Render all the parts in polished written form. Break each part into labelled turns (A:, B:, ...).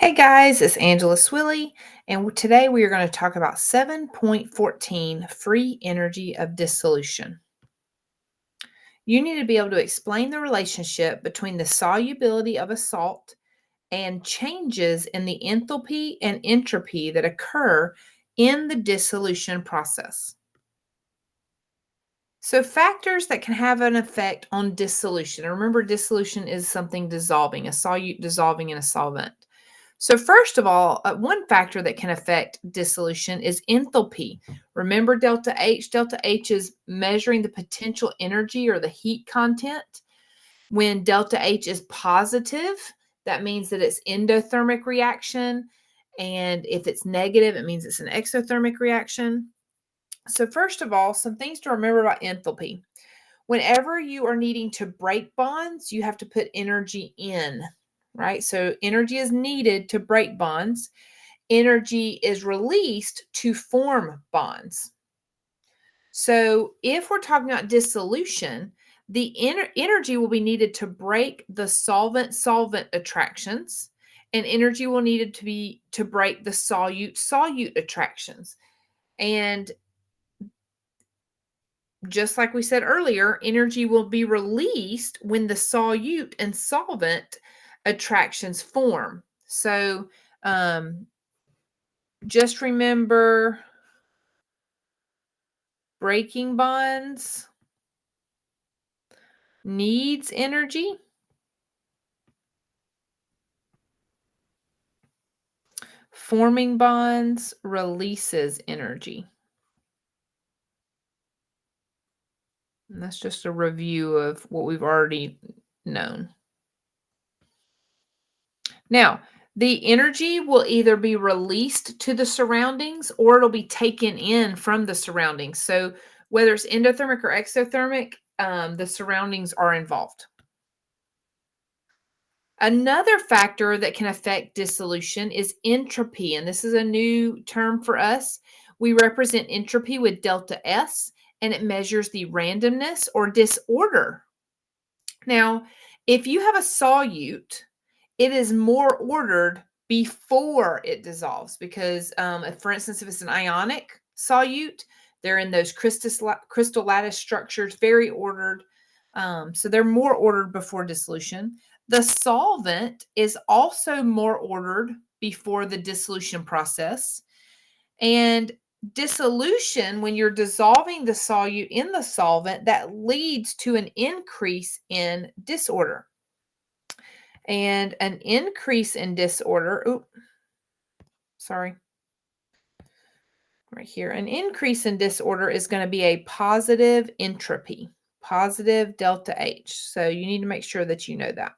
A: Hey guys, it's Angela Swilly, and today we are going to talk about 7.14 free energy of dissolution. You need to be able to explain the relationship between the solubility of a salt and changes in the enthalpy and entropy that occur in the dissolution process. So, factors that can have an effect on dissolution. And remember, dissolution is something dissolving, a solute dissolving in a solvent. So, first of all, one factor that can affect dissolution is enthalpy. Remember delta H? Delta H is measuring the potential energy or the heat content. When delta H is positive, that means that it's endothermic reaction. And if it's negative, it means it's an exothermic reaction. So, first of all, some things to remember about enthalpy. Whenever you are needing to break bonds, you have to put energy in, right? So energy is needed to break bonds. Energy is released to form bonds. So if we're talking about dissolution, the energy will be needed to break the solvent-solvent attractions, and energy will needed to break the solute-solute attractions. And just like we said earlier, energy will be released when the solute and solvent attractions form. So um, just remember breaking bonds needs energy. Forming bonds releases energy. And that's just a review of what we've already known. Now, the energy will either be released to the surroundings or it'll be taken in from the surroundings. So, whether it's endothermic or exothermic, the surroundings are involved. Another factor that can affect dissolution is entropy, and this is a new term for us. We represent entropy with delta S, and it measures the randomness or disorder. Now, if you have a solute, it is more ordered before it dissolves because, for instance, if it's an ionic solute, they're in those crystal lattice structures, very ordered. So they're more ordered before dissolution. The solvent is also more ordered before the dissolution process. And dissolution, when you're dissolving the solute in the solvent, that leads to an increase in disorder. And an increase in disorder, sorry, right here. An increase in disorder is going to be a positive entropy, positive delta H. So you need to make sure that you know that.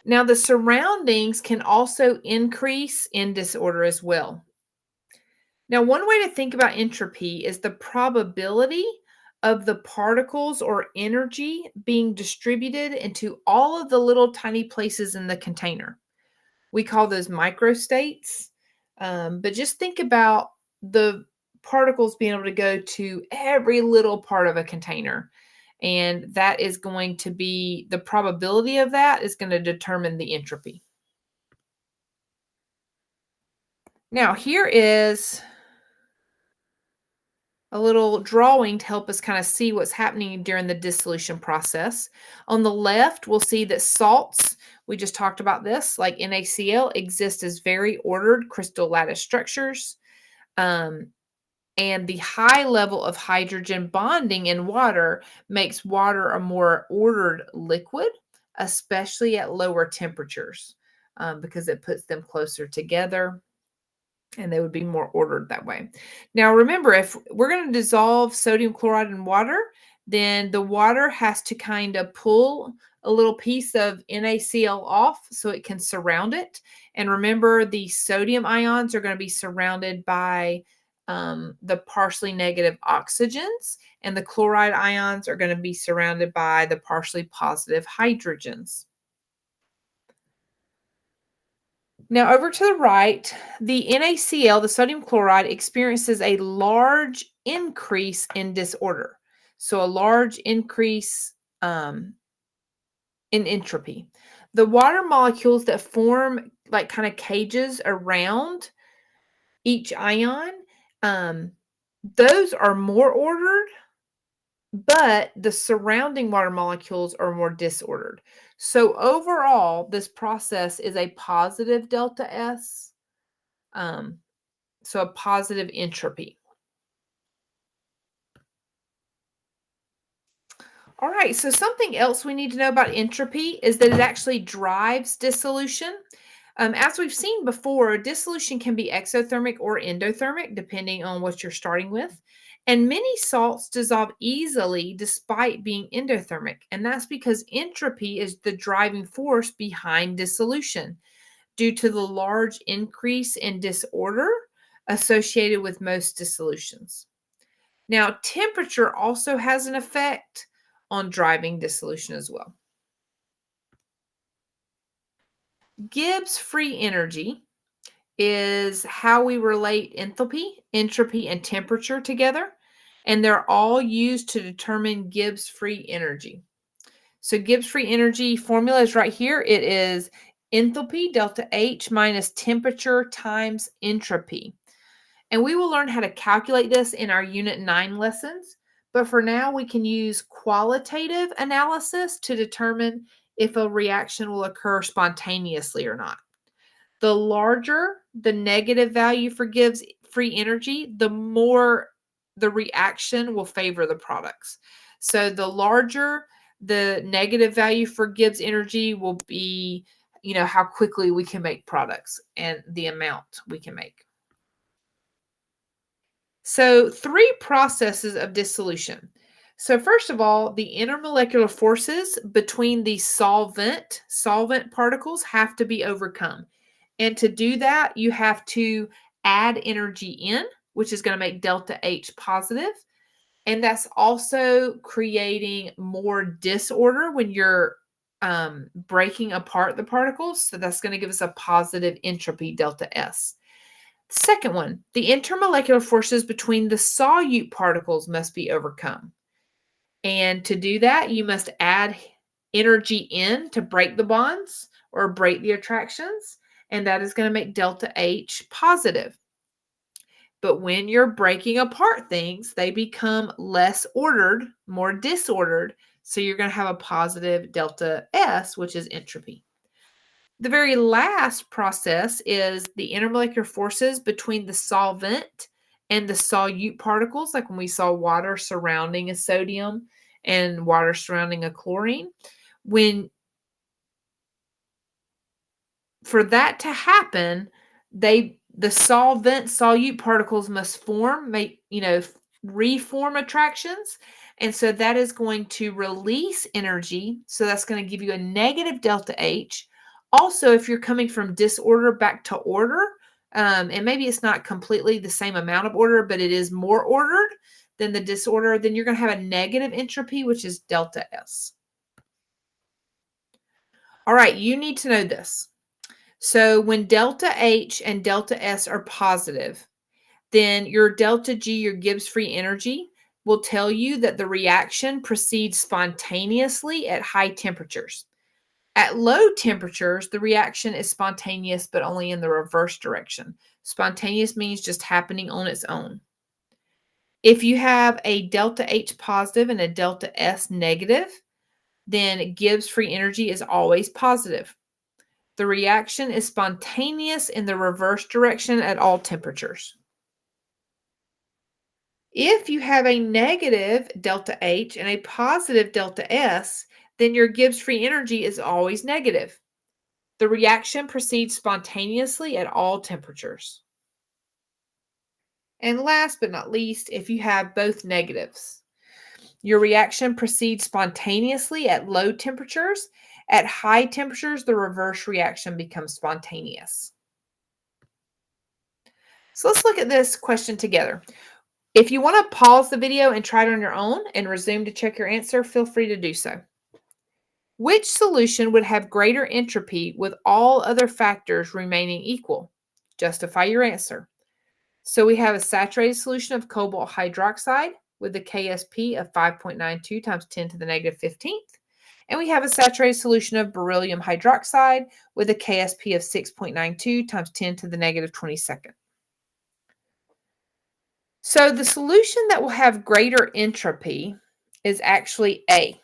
A: Now, the surroundings can also increase in disorder as well. Now, one way to think about entropy is the probability of the particles or energy being distributed into all of the little tiny places in the container. We call those microstates. But just think about the particles being able to go to every little part of a container. And that is going to be the probability of that is going to determine the entropy. Now, here is a little drawing to help us kind of see what's happening during the dissolution process. On the left, we'll see that salts, we just talked about this, like NaCl, exist as very ordered crystal lattice structures. And the high level of hydrogen bonding in water makes water a more ordered liquid, especially at lower temperatures, because it puts them closer together and they would be more ordered that way. Now, remember, if we're going to dissolve sodium chloride in water, then the water has to kind of pull a little piece of NaCl off so it can surround it. And remember, the sodium ions are going to be surrounded by the partially negative oxygens, and the chloride ions are going to be surrounded by the partially positive hydrogens. Now, over to the right, the NaCl, the sodium chloride, experiences a large increase in disorder. So, a large increase in entropy. The water molecules that form like kind of cages around each ion, um, those are more ordered, but the surrounding water molecules are more disordered. So overall, this process is a positive delta S, um, so a positive entropy. All right, so something else we need to know about entropy is that it actually drives dissolution. As we've seen before, dissolution can be exothermic or endothermic, depending on what you're starting with. And many salts dissolve easily despite being endothermic. And that's because entropy is the driving force behind dissolution due to the large increase in disorder associated with most dissolutions. Now, temperature also has an effect on driving dissolution as well. Gibbs free energy is how we relate enthalpy, entropy, and temperature together, and they're all used to determine Gibbs free energy. So Gibbs free energy formula is right here. It is enthalpy delta H minus temperature times entropy. And we will learn how to calculate this in our Unit 9 lessons. But for now, we can use qualitative analysis to determine if a reaction will occur spontaneously or not. The larger the negative value for Gibbs free energy, the more the reaction will favor the products. So the larger the negative value for Gibbs energy will be, how quickly we can make products and the amount we can make. So, three processes of dissolution. So, first of all, the intermolecular forces between the solvent particles have to be overcome. And to do that, you have to add energy in, which is going to make delta H positive. And that's also creating more disorder when you're breaking apart the particles. So, that's going to give us a positive entropy delta S. Second one, the intermolecular forces between the solute particles must be overcome. And to do that, you must add energy in to break the bonds or break the attractions, and that is going to make delta H positive. But when you're breaking apart things, they become less ordered, more disordered, so you're going to have a positive delta S, which is entropy. The very last process is the intermolecular forces between the solvent and the solute particles, like when we saw water surrounding a sodium and water surrounding a chlorine. For that to happen, the solvent solute particles must reform attractions. And so that is going to release energy. So that's going to give you a negative delta H. Also, if you're coming from disorder back to order, and maybe it's not completely the same amount of order, but it is more ordered than the disorder, then you're going to have a negative entropy, which is delta S. All right, you need to know this. So when delta H and delta S are positive, then your delta G, your Gibbs free energy, will tell you that the reaction proceeds spontaneously at high temperatures. At low temperatures, the reaction is spontaneous, but only in the reverse direction. Spontaneous means just happening on its own. If you have a delta H positive and a delta S negative, then Gibbs free energy is always positive. The reaction is spontaneous in the reverse direction at all temperatures. If you have a negative delta H and a positive delta S, then your Gibbs free energy is always negative. The reaction proceeds spontaneously at all temperatures. And last but not least, if you have both negatives, your reaction proceeds spontaneously at low temperatures. At high temperatures, the reverse reaction becomes spontaneous. So let's look at this question together. If you want to pause the video and try it on your own and resume to check your answer, feel free to do so. Which solution would have greater entropy with all other factors remaining equal? Justify your answer. So we have a saturated solution of cobalt hydroxide with a KSP of 5.92 times 10 to the negative 15th. And we have a saturated solution of beryllium hydroxide with a KSP of 6.92 times 10 to the negative 22nd. So the solution that will have greater entropy is actually A.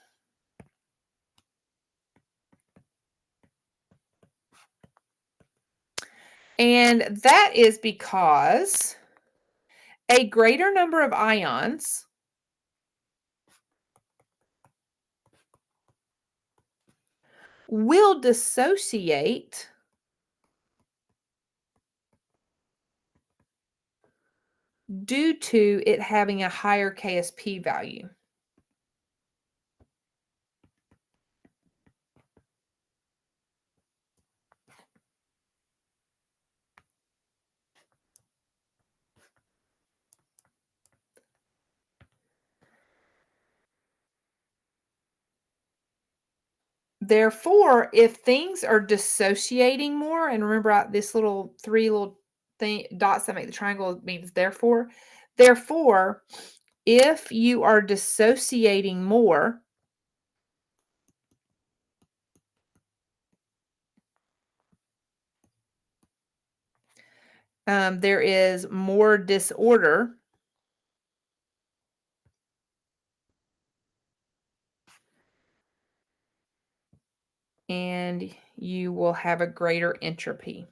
A: And that is because a greater number of ions will dissociate due to it having a higher KSP value. Therefore, if things are dissociating more, and remember this little three little dots that make the triangle means therefore. Therefore, if you are dissociating more, there is more disorder. And you will have a greater entropy.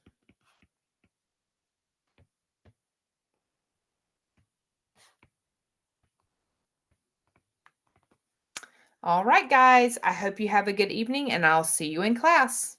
A: All right, guys, I hope you have a good evening, and I'll see you in class.